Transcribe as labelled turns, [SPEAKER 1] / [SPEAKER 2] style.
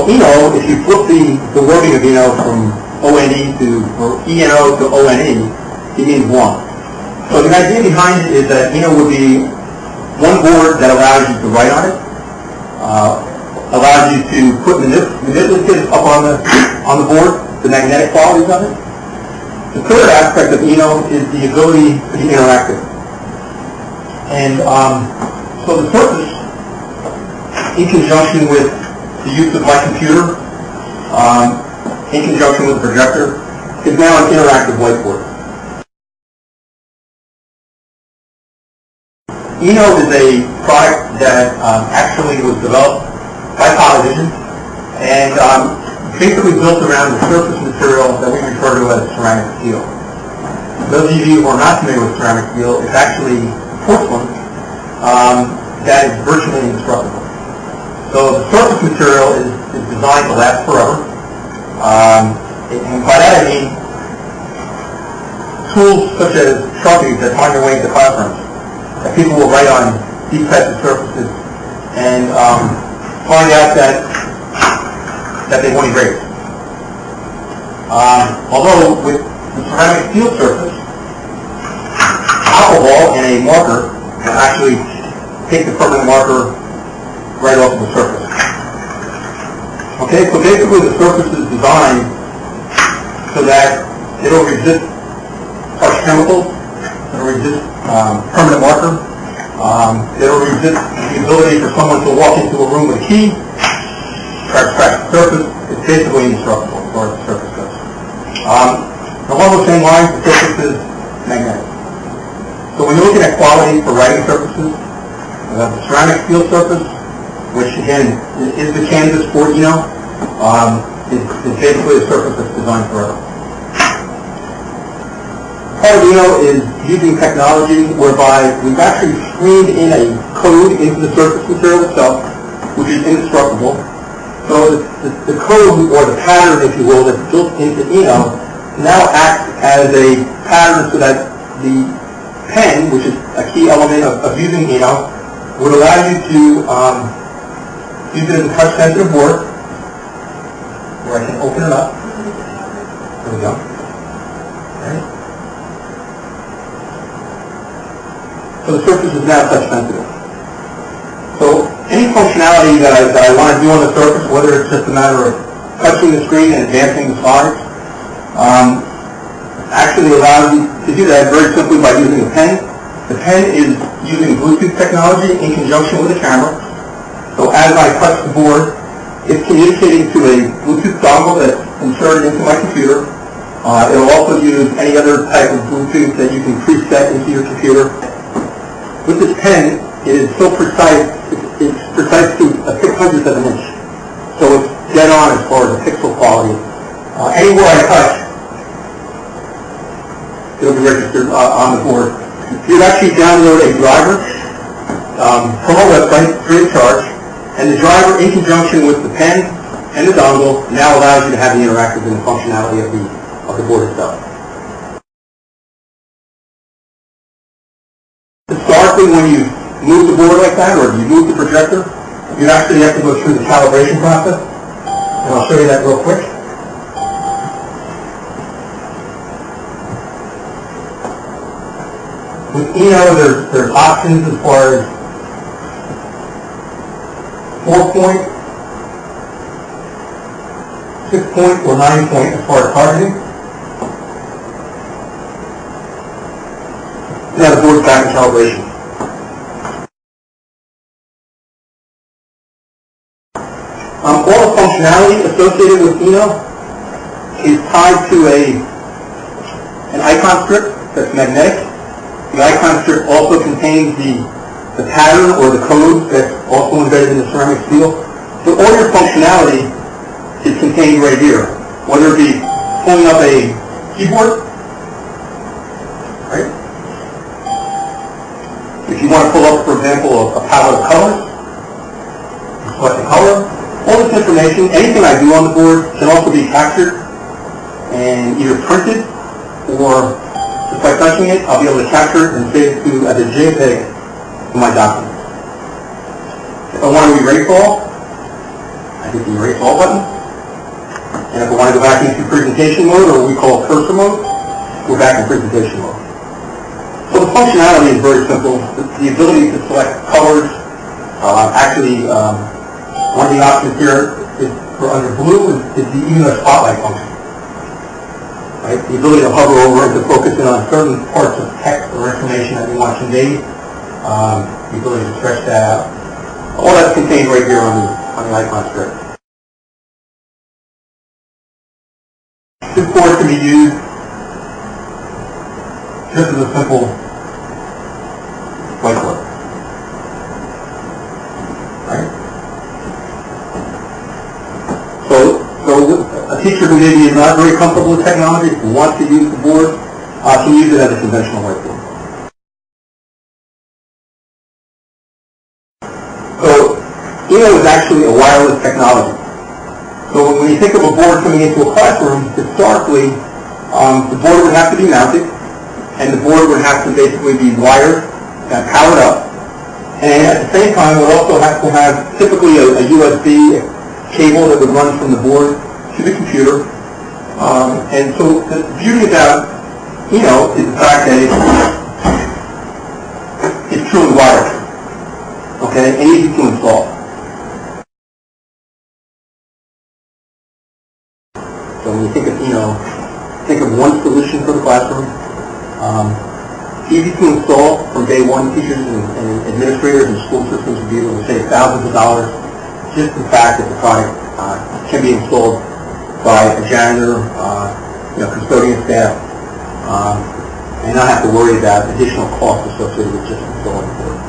[SPEAKER 1] Eno, if you flip the wording of Eno from O-N-E or E-N-O to O-N-E, it means one. So the idea behind it is that Eno would be one board that allows you to write on it, allows you to put manipulatives up on the board, the magnetic qualities of it. The third aspect of Eno is the ability to be interactive. And so the Surface, in conjunction with the use of my computer, in conjunction with the projector, is now an interactive whiteboard. Eno is a product that actually was developed by PolyVision and basically built around the surface material that we refer to as ceramic steel. Those of you who are not familiar with ceramic steel, it's actually porcelain that is virtually indestructible. So the surface material is designed to last forever. And by that I mean tools such as Sharpies that find their way into classrooms. That people will write on these types of surfaces and find out that they won't erase. Although with the ceramic steel surface, alcohol and a marker will actually take the permanent marker right off of the surface. Okay, so basically the surface is designed so that it will resist harsh chemicals, it will resist permanent marker, it will resist the ability for someone to walk into a room with a key, try to scratch the surface. It's basically indestructible as far as the surface goes. Along the same lines, the surface is magnetic. So when you're looking at quality for writing surfaces, we have the ceramic steel surface, which again is the canvas for Eno, is basically a surface that's designed forever. Part of Eno is using technology whereby we've actually screened in a code into the surface material itself, which is indestructible. So the code, or the pattern, if you will, that's built into Eno now acts as a pattern so that the pen, which is a key element of using Eno, would allow you to use it as a touch-sensitive board, where I can open it up. There we go. Okay. So the surface is now touch-sensitive. So any functionality that I want to do on the surface, whether it's just a matter of touching the screen and advancing the slides, actually allows you to do that very simply by using a pen. The pen is using Bluetooth technology in conjunction with a camera. So as I touch the board, it's communicating to a Bluetooth dongle that's inserted into my computer. It will also use any other type of Bluetooth that you can preset into your computer. With this pen, it is so precise, it's precise to a 600th of an inch. So it's dead on as far as the pixel quality. Anywhere I touch, it'll be registered on the board. You'd actually download a driver from our website, free of charge, and the driver, in conjunction with the pen and the dongle, now allows you to have the interactive and the functionality of the board itself. Historically, when you move the board like that, or you move the projector, you actually have to go through the calibration process, and I'll show you that real quick. With Eno, there's options as far as 4-point, 6-point, or 9-point as far as targeting. Now the board's back in calibration. All the functionality associated with Eno is tied to an icon strip that's magnetic. The icon strip also contains the pattern or the code that's also embedded in the ceramic steel. So all your functionality is contained right here, whether it be pulling up a keyboard, right? If you want to pull up, for example, a palette of colors, select the color. All this information, anything I do on the board, can also be captured and either printed, or just by touching it, I'll be able to capture it and save it to as a JPEG in my document. If I want to erase all, I hit the erase all button. And if I want to go back into presentation mode, or what we call cursor mode, we're back in presentation mode. So the functionality is very simple. The ability to select colors. One of the options here is for under blue is the even spotlight function. Right? The ability to hover over and to focus in on certain parts of text or information that we want to convey. The ability to stretch that out. All that's contained right here on the icon strip. This board can be used just as a simple whiteboard. Right? So a teacher who maybe is not very comfortable with technology, who wants to use the board, can use it as a conventional whiteboard. So eno is actually a wireless technology. So when you think of a board coming into a classroom, historically, the board would have to be mounted, and the board would have to basically be wired and powered up. And at the same time, it would also have to have typically a USB cable that would run from the board to the computer. And so the beauty about eno is the fact that it's truly wireless, okay, and easy to install. So when you think of eno, think of one solution for the classroom. Easy to install from day one. Teachers and administrators and school systems would be able to save thousands of dollars just the fact that the product can be installed by a janitor, custodian staff, and not have to worry about additional costs associated with just installing the board.